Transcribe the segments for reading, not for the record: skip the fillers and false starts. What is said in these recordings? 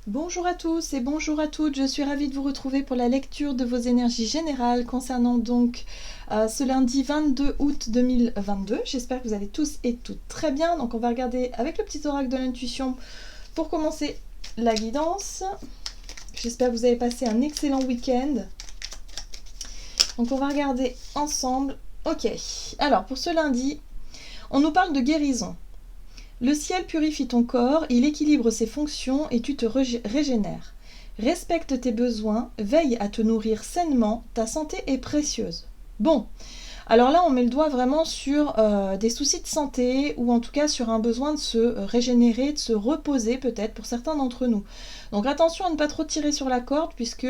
Bonjour à tous et bonjour à toutes, je suis ravie de vous retrouver pour la lecture de vos énergies générales concernant donc ce lundi 22 août 2022. J'espère que vous allez tous et toutes très bien. Donc on va regarder avec le petit oracle de l'intuition pour commencer la guidance. J'espère que vous avez passé un excellent week-end. Donc on va regarder ensemble. Ok, alors pour ce lundi, on nous parle de guérison. Le ciel purifie ton corps, il équilibre ses fonctions et tu te régénères. Respecte tes besoins, veille à te nourrir sainement, ta santé est précieuse. Bon, alors là on met le doigt vraiment sur des soucis de santé ou en tout cas sur un besoin de se régénérer, de se reposer peut-être pour certains d'entre nous. Donc attention à ne pas trop tirer sur la corde puisque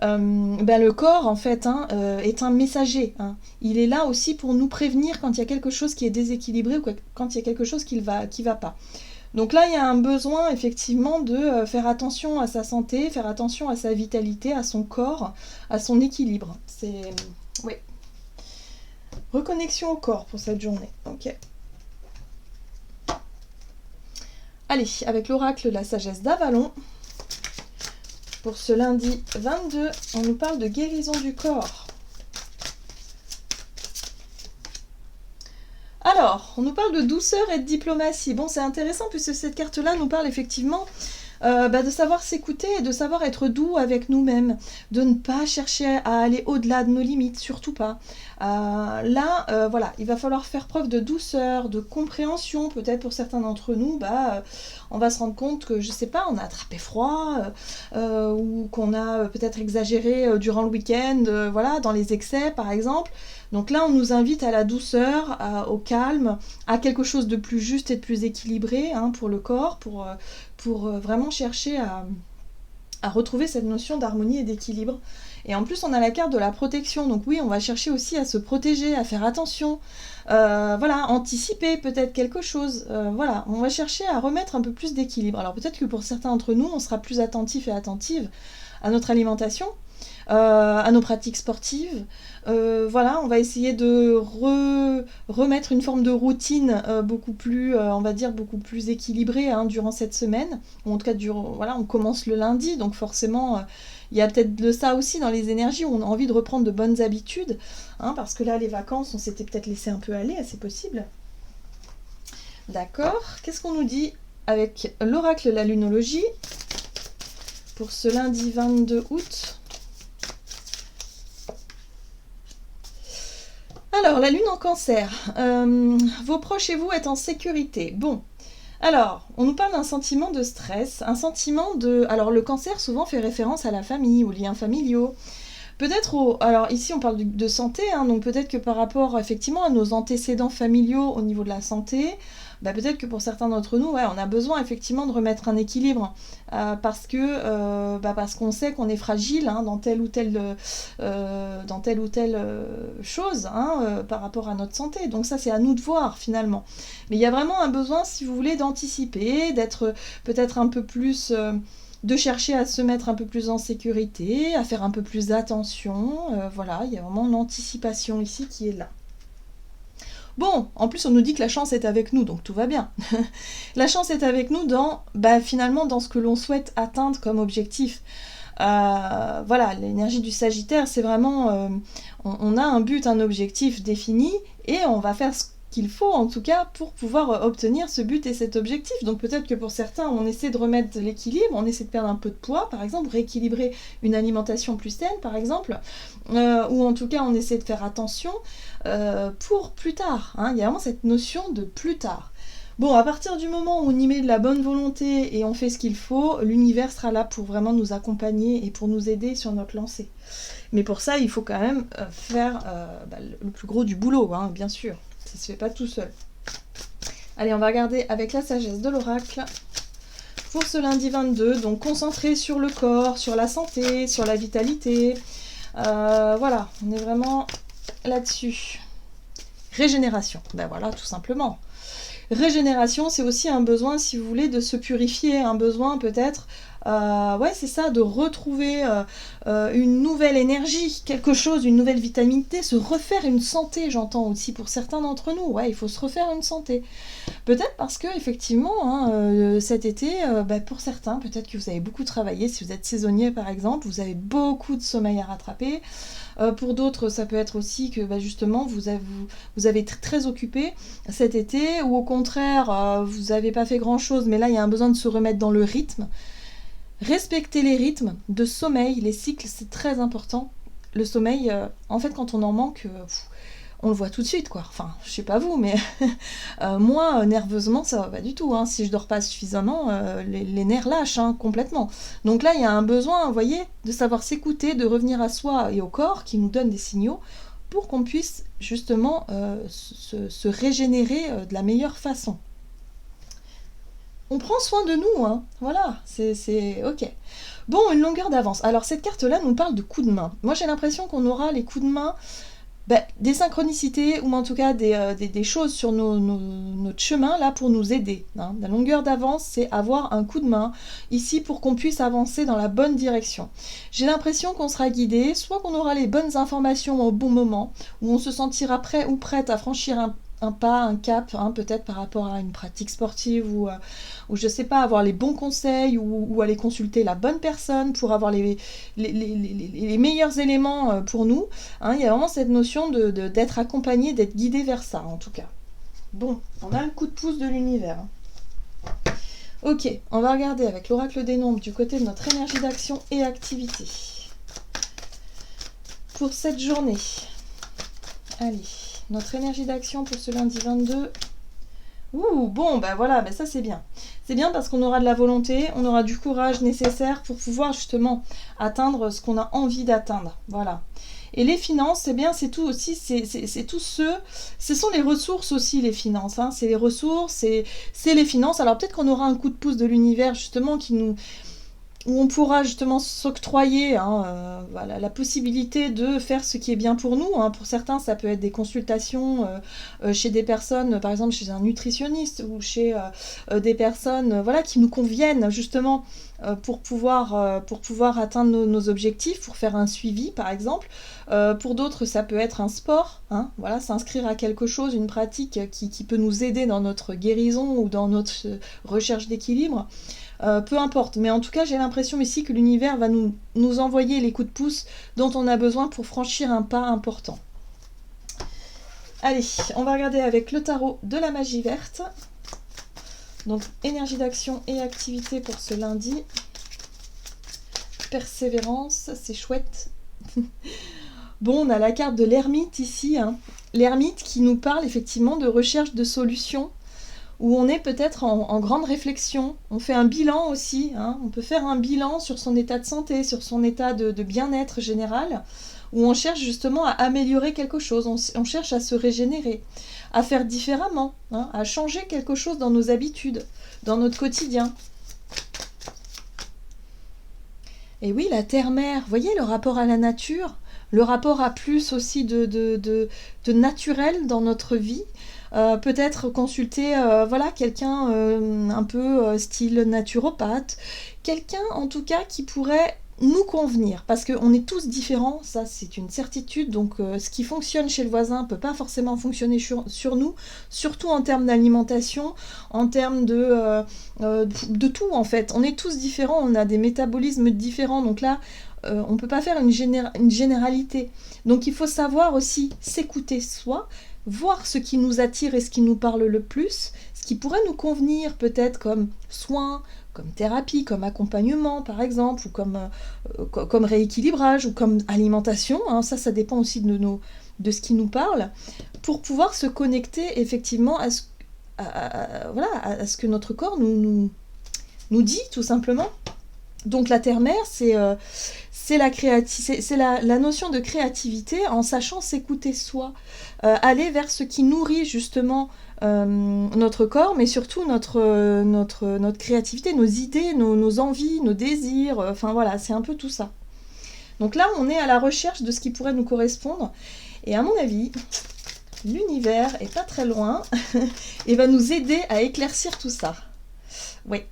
le corps en fait est un messager. Il est là aussi pour nous prévenir quand il y a quelque chose qui est déséquilibré ou quand il y a quelque chose qui va pas. Donc là, il y a un besoin effectivement de faire attention à sa santé, faire attention à sa vitalité, à son corps, à son équilibre. C'est... Oui. Reconnexion au corps pour cette journée. Ok. Allez, avec l'oracle La Sagesse d'Avalon, pour ce lundi 22, on nous parle de guérison du corps. Alors, on nous parle de douceur et de diplomatie. Bon, c'est intéressant puisque cette carte-là nous parle effectivement de savoir s'écouter et de savoir être doux avec nous-mêmes, de ne pas chercher à aller au-delà de nos limites, surtout pas. Voilà, il va falloir faire preuve de douceur, de compréhension, peut-être pour certains d'entre nous, on va se rendre compte que, je sais pas, on a attrapé froid, ou qu'on a peut-être exagéré durant le week-end, voilà, dans les excès par exemple. Donc là, on nous invite à la douceur, au calme, à quelque chose de plus juste et de plus équilibré pour le corps, pour vraiment chercher à retrouver cette notion d'harmonie et d'équilibre. Et en plus, on a la carte de la protection. Donc oui, on va chercher aussi à se protéger, à faire attention, anticiper peut-être quelque chose. On va chercher à remettre un peu plus d'équilibre. Alors peut-être que pour certains d'entre nous, on sera plus attentif et attentive à notre alimentation, à nos pratiques sportives. On va essayer de remettre une forme de routine beaucoup plus, beaucoup plus équilibrée durant cette semaine. Ou en tout cas, on commence le lundi, donc forcément, il y a peut-être de ça aussi dans les énergies où on a envie de reprendre de bonnes habitudes, parce que là, les vacances, on s'était peut-être laissé un peu aller, c'est possible. D'accord, qu'est-ce qu'on nous dit avec l'oracle la lunologie pour ce lundi 22 août? Alors, la lune en cancer, vos proches et vous êtes en sécurité. Bon, alors, on nous parle d'un sentiment de stress, un sentiment de... Alors, le cancer souvent fait référence à la famille, aux liens familiaux. Peut-être alors ici on parle de santé, donc peut-être que par rapport effectivement à nos antécédents familiaux au niveau de la santé, peut-être que pour certains d'entre nous, on a besoin effectivement de remettre un équilibre parce qu'on sait qu'on est fragile dans telle ou telle chose par rapport à notre santé. Donc ça c'est à nous de voir finalement. Mais il y a vraiment un besoin, si vous voulez, d'anticiper, d'être peut-être un peu plus... de chercher à se mettre un peu plus en sécurité, à faire un peu plus attention. Il y a vraiment l'anticipation ici qui est là. Bon, en plus on nous dit que la chance est avec nous, donc tout va bien. La chance est avec nous finalement dans ce que l'on souhaite atteindre comme objectif. L'énergie du Sagittaire, c'est vraiment... on a un but, un objectif défini, et on va faire ce qu'il faut en tout cas pour pouvoir obtenir ce but et cet objectif. Donc peut-être que pour certains on essaie de remettre de l'équilibre, on essaie de perdre un peu de poids par exemple, rééquilibrer une alimentation plus saine par exemple, ou en tout cas on essaie de faire attention pour plus tard. Il y a vraiment cette notion de plus tard. Bon, à partir du moment où on y met de la bonne volonté et on fait ce qu'il faut, l'univers sera là pour vraiment nous accompagner et pour nous aider sur notre lancée. Mais pour ça, il faut quand même faire le plus gros du boulot, bien sûr. Ça se fait pas tout seul. Allez, on va regarder avec la sagesse de l'oracle pour ce lundi 22. Donc, concentré sur le corps, sur la santé, sur la vitalité. On est vraiment là-dessus. Régénération. Tout simplement. Régénération, c'est aussi un besoin, si vous voulez, de se purifier, un besoin peut-être Ouais, c'est ça, de retrouver une nouvelle énergie, quelque chose, une nouvelle vitamine D, se refaire une santé, j'entends aussi pour certains d'entre nous. Ouais, il faut se refaire une santé. Peut-être parce que effectivement, hein, cet été, pour certains, peut-être que vous avez beaucoup travaillé. Si vous êtes saisonnier, par exemple, vous avez beaucoup de sommeil à rattraper. Pour d'autres, ça peut être aussi que justement, vous avez très occupé cet été, ou au contraire, vous n'avez pas fait grand-chose, mais là, il y a un besoin de se remettre dans le rythme. Respecter les rythmes de sommeil, les cycles, c'est très important. Le sommeil, en fait, quand on en manque, on le voit tout de suite, quoi. Enfin, je sais pas vous, mais moi, nerveusement, ça va pas du tout, hein. Si je dors pas suffisamment, les nerfs lâchent, hein, complètement. Donc là, il y a un besoin, vous voyez, de savoir s'écouter, de revenir à soi et au corps qui nous donne des signaux pour qu'on puisse justement se régénérer de la meilleure façon. On prend soin de nous, hein. Voilà, c'est ok. Bon, une longueur d'avance. Alors cette carte-là nous parle de coups de main. Moi j'ai l'impression qu'on aura les coups de main, des synchronicités, ou en tout cas des choses sur notre chemin là pour nous aider, hein. La longueur d'avance, c'est avoir un coup de main ici pour qu'on puisse avancer dans la bonne direction. J'ai l'impression qu'on sera guidé, soit qu'on aura les bonnes informations au bon moment, où on se sentira prêt ou prête à franchir un pas, un cap, hein, peut-être par rapport à une pratique sportive, ou je sais pas, avoir les bons conseils, ou aller consulter la bonne personne pour avoir les meilleurs éléments pour nous, hein. Il y a vraiment cette notion d'être accompagné, d'être guidé vers ça, en tout cas. Bon, on a le coup de pouce de l'univers. Ok, on va regarder avec l'oracle des nombres du côté de notre énergie d'action et activité. Pour cette journée, allez, notre énergie d'action pour ce lundi 22. Ouh, bon, voilà, ça c'est bien. C'est bien parce qu'on aura de la volonté, on aura du courage nécessaire pour pouvoir justement atteindre ce qu'on a envie d'atteindre. Voilà. Et les finances, c'est bien, c'est tout aussi, c'est tout ce sont les ressources aussi, les finances, hein. C'est les ressources, c'est les finances. Alors peut-être qu'on aura un coup de pouce de l'univers justement où on pourra justement s'octroyer, hein, voilà, la possibilité de faire ce qui est bien pour nous, hein. Pour certains, ça peut être des consultations chez des personnes, par exemple chez un nutritionniste, ou chez des personnes voilà, qui nous conviennent justement pour pouvoir atteindre nos objectifs, pour faire un suivi par exemple. Pour d'autres, ça peut être un sport, hein, voilà, s'inscrire à quelque chose, une pratique qui peut nous aider dans notre guérison ou dans notre recherche d'équilibre. Peu importe, mais en tout cas j'ai l'impression ici que l'univers va nous envoyer les coups de pouce dont on a besoin pour franchir un pas important. Allez, on va regarder avec le tarot de la magie verte. Donc énergie d'action et activité pour ce lundi. Persévérance, c'est chouette. Bon, on a la carte de l'ermite ici, hein. L'ermite qui nous parle effectivement de recherche de solutions, où on est peut-être en grande réflexion. On fait un bilan aussi, hein. On peut faire un bilan sur son état de santé, sur son état de bien-être général, où on cherche justement à améliorer quelque chose, on cherche à se régénérer, à faire différemment, hein, à changer quelque chose dans nos habitudes, dans notre quotidien. Et oui, la terre-mère, vous voyez le rapport à la nature, le rapport à plus aussi de naturel dans notre vie. Peut-être consulter voilà, quelqu'un un peu style naturopathe, quelqu'un en tout cas qui pourrait nous convenir, parce qu'on est tous différents, ça c'est une certitude, donc ce qui fonctionne chez le voisin ne peut pas forcément fonctionner sur nous, surtout en termes d'alimentation, en termes de tout en fait. On est tous différents, on a des métabolismes différents, donc là on ne peut pas faire une généralité. Donc il faut savoir aussi s'écouter soi, voir ce qui nous attire et ce qui nous parle le plus, ce qui pourrait nous convenir peut-être comme soin, comme thérapie, comme accompagnement par exemple, ou comme rééquilibrage, ou comme alimentation, hein. Ça dépend aussi de ce qui nous parle, pour pouvoir se connecter effectivement à ce que notre corps nous dit tout simplement. Donc la terre-mère, c'est la notion de créativité, en sachant s'écouter soi, aller vers ce qui nourrit justement notre corps, mais surtout notre créativité, nos idées, nos envies, nos désirs, enfin voilà, c'est un peu tout ça. Donc là, on est à la recherche de ce qui pourrait nous correspondre, et à mon avis, l'univers est pas très loin et va nous aider à éclaircir tout ça. Oui.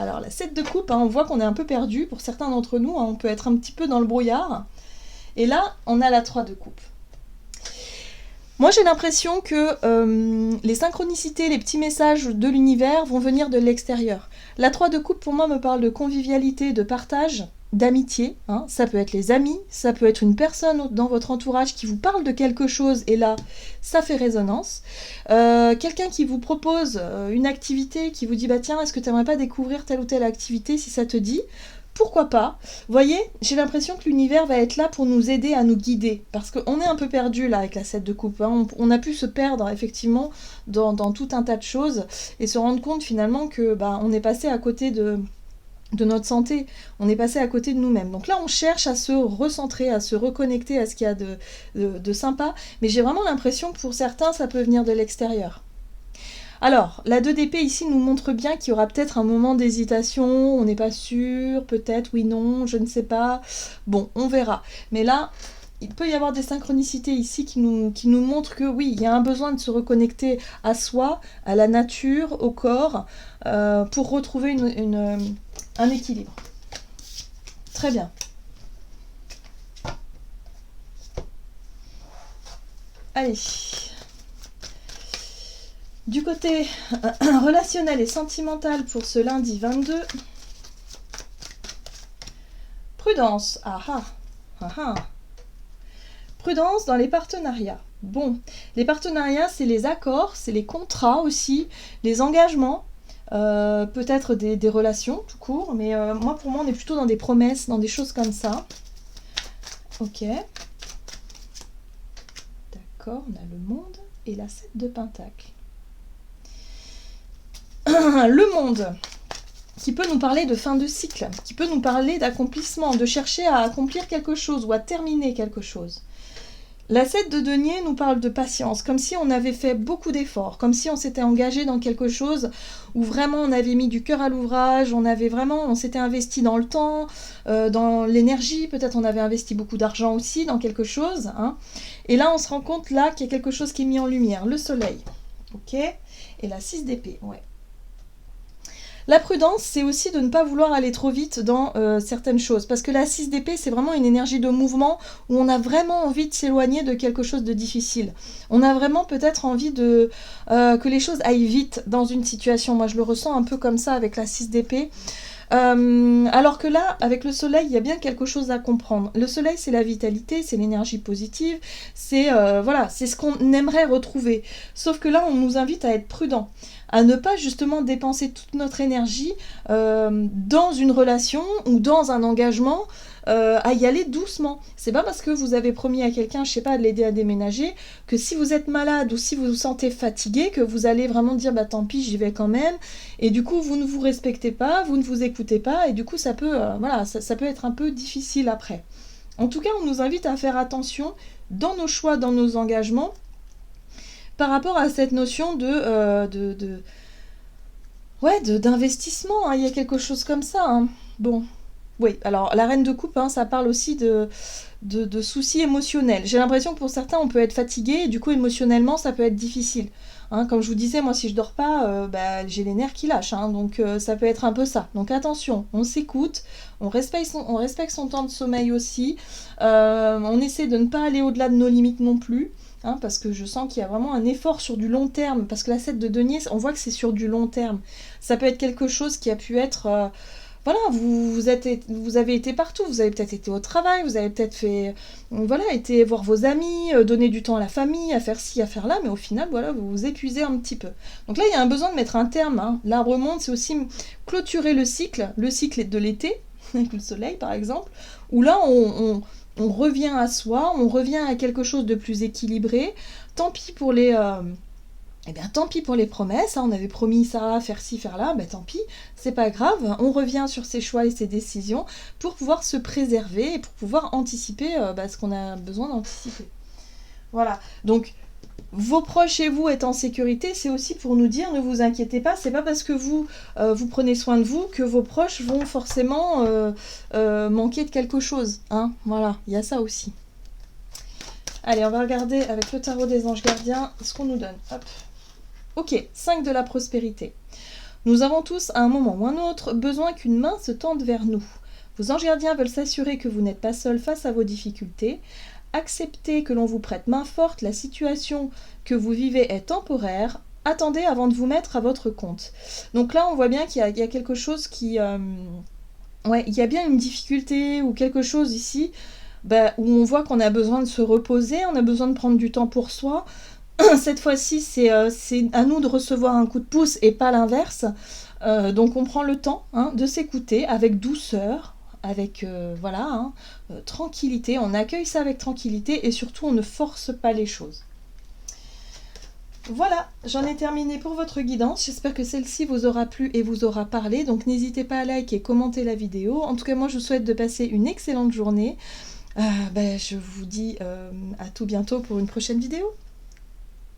Alors la 7 de coupe, hein, on voit qu'on est un peu perdu. Pour certains d'entre nous, hein, on peut être un petit peu dans le brouillard. Et là, on a la 3 de coupe. Moi, j'ai l'impression que les synchronicités, les petits messages de l'univers vont venir de l'extérieur. La 3 de coupe, pour moi, me parle de convivialité, de partage, d'amitié. Hein. Ça peut être les amis, ça peut être une personne dans votre entourage qui vous parle de quelque chose, et là, ça fait résonance. Quelqu'un qui vous propose une activité, qui vous dit, bah tiens, est-ce que tu n'aimerais pas découvrir telle ou telle activité, si ça te dit ? Pourquoi pas? Vous voyez, j'ai l'impression que l'univers va être là pour nous aider à nous guider. Parce qu'on est un peu perdu là avec la 7 de coupe. Hein. On a pu se perdre effectivement dans tout un tas de choses et se rendre compte finalement que on est passé à côté de notre santé, on est passé à côté de nous-mêmes. Donc là, on cherche à se recentrer, à se reconnecter à ce qu'il y a de sympa. Mais j'ai vraiment l'impression que pour certains, ça peut venir de l'extérieur. Alors, la 2 d'épée ici nous montre bien qu'il y aura peut-être un moment d'hésitation, on n'est pas sûr, peut-être, oui, non, je ne sais pas. Bon, on verra. Mais là, il peut y avoir des synchronicités ici qui nous montrent que oui, il y a un besoin de se reconnecter à soi, à la nature, au corps, pour retrouver un équilibre. Très bien. Allez. Du côté relationnel et sentimental pour ce lundi 22, prudence. Prudence dans les partenariats. Bon, les partenariats, c'est les accords, c'est les contrats aussi, les engagements, peut-être des relations tout court, mais pour moi, on est plutôt dans des promesses, dans des choses comme ça. Ok. D'accord, on a le monde et la 7 de Pentacle. Le monde, qui peut nous parler de fin de cycle, qui peut nous parler d'accomplissement, de chercher à accomplir quelque chose ou à terminer quelque chose. La 7 de denier nous parle de patience, comme si on avait fait beaucoup d'efforts, comme si on s'était engagé dans quelque chose où vraiment on avait mis du cœur à l'ouvrage, on s'était investi dans le temps, dans l'énergie, peut-être on avait investi beaucoup d'argent aussi dans quelque chose. Hein. Et là, on se rend compte là qu'il y a quelque chose qui est mis en lumière, le soleil. Ok ? Et la 6 d'épée, ouais. La prudence, c'est aussi de ne pas vouloir aller trop vite dans certaines choses. Parce que la 6 d'épée, c'est vraiment une énergie de mouvement où on a vraiment envie de s'éloigner de quelque chose de difficile. On a vraiment peut-être envie que les choses aillent vite dans une situation. Moi, je le ressens un peu comme ça avec la 6 d'épée. Alors que là, avec le soleil, il y a bien quelque chose à comprendre. Le soleil, c'est la vitalité, c'est l'énergie positive, c'est ce qu'on aimerait retrouver. Sauf que là, on nous invite à être prudent, à ne pas justement dépenser toute notre énergie dans une relation ou dans un engagement, à y aller doucement. C'est pas parce que vous avez promis à quelqu'un, je sais pas, de l'aider à déménager, que si vous êtes malade ou si vous vous sentez fatigué, que vous allez vraiment dire tant pis, j'y vais quand même. Et du coup, vous ne vous respectez pas, vous ne vous écoutez pas, et du coup, ça peut être un peu difficile après. En tout cas, on nous invite à faire attention dans nos choix, dans nos engagements, par rapport à cette notion d'investissement. Hein. Il y a quelque chose comme ça. Hein. Bon. Oui, alors la reine de coupe, ça parle aussi de soucis émotionnels. J'ai l'impression que pour certains, on peut être fatigué et du coup, émotionnellement, ça peut être difficile. Hein, comme je vous disais, moi, si je dors pas, j'ai les nerfs qui lâchent. Hein, donc, ça peut être un peu ça. Donc, attention, on s'écoute, on respecte son temps de sommeil aussi. On essaie de ne pas aller au-delà de nos limites non plus. Hein, parce que je sens qu'il y a vraiment un effort sur du long terme. Parce que la 7 de denier, on voit que c'est sur du long terme. Ça peut être quelque chose qui a pu être... vous avez été partout, vous avez peut-être été au travail, vous avez peut-être été voir vos amis, donner du temps à la famille, à faire ci, à faire là, mais au final, vous vous épuisez un petit peu. Donc là, il y a un besoin de mettre un terme. Hein. L'arbre monde, c'est aussi clôturer le cycle de l'été, avec le soleil par exemple, où là, on revient à soi, on revient à quelque chose de plus équilibré. Tant pis pour les... tant pis pour les promesses, hein, on avait promis ça, faire ci, faire là, tant pis, c'est pas grave, on revient sur ses choix et ses décisions pour pouvoir se préserver et pour pouvoir anticiper ce qu'on a besoin d'anticiper. Voilà, donc vos proches chez vous être en sécurité, c'est aussi pour nous dire, ne vous inquiétez pas, c'est pas parce que vous prenez soin de vous que vos proches vont forcément manquer de quelque chose. Hein, voilà, il y a ça aussi. Allez, on va regarder avec le tarot des anges gardiens ce qu'on nous donne. Hop. Ok, 5 de la prospérité. Nous avons tous, à un moment ou un autre, besoin qu'une main se tende vers nous. Vos anges gardiens veulent s'assurer que vous n'êtes pas seul face à vos difficultés. Acceptez que l'on vous prête main forte, la situation que vous vivez est temporaire. Attendez avant de vous mettre à votre compte. Donc là, on voit bien qu'il y a quelque chose qui... ouais, il y a bien une difficulté ou quelque chose ici où on voit qu'on a besoin de se reposer, on a besoin de prendre du temps pour soi. Cette fois-ci, c'est à nous de recevoir un coup de pouce et pas l'inverse. Donc on prend le temps de s'écouter avec douceur, avec voilà, tranquillité. On accueille ça avec tranquillité et surtout on ne force pas les choses. Voilà, j'en ai terminé pour votre guidance. J'espère que celle-ci vous aura plu et vous aura parlé. Donc n'hésitez pas à liker et commenter la vidéo. En tout cas, moi je vous souhaite de passer une excellente journée. Je vous dis à tout bientôt pour une prochaine vidéo.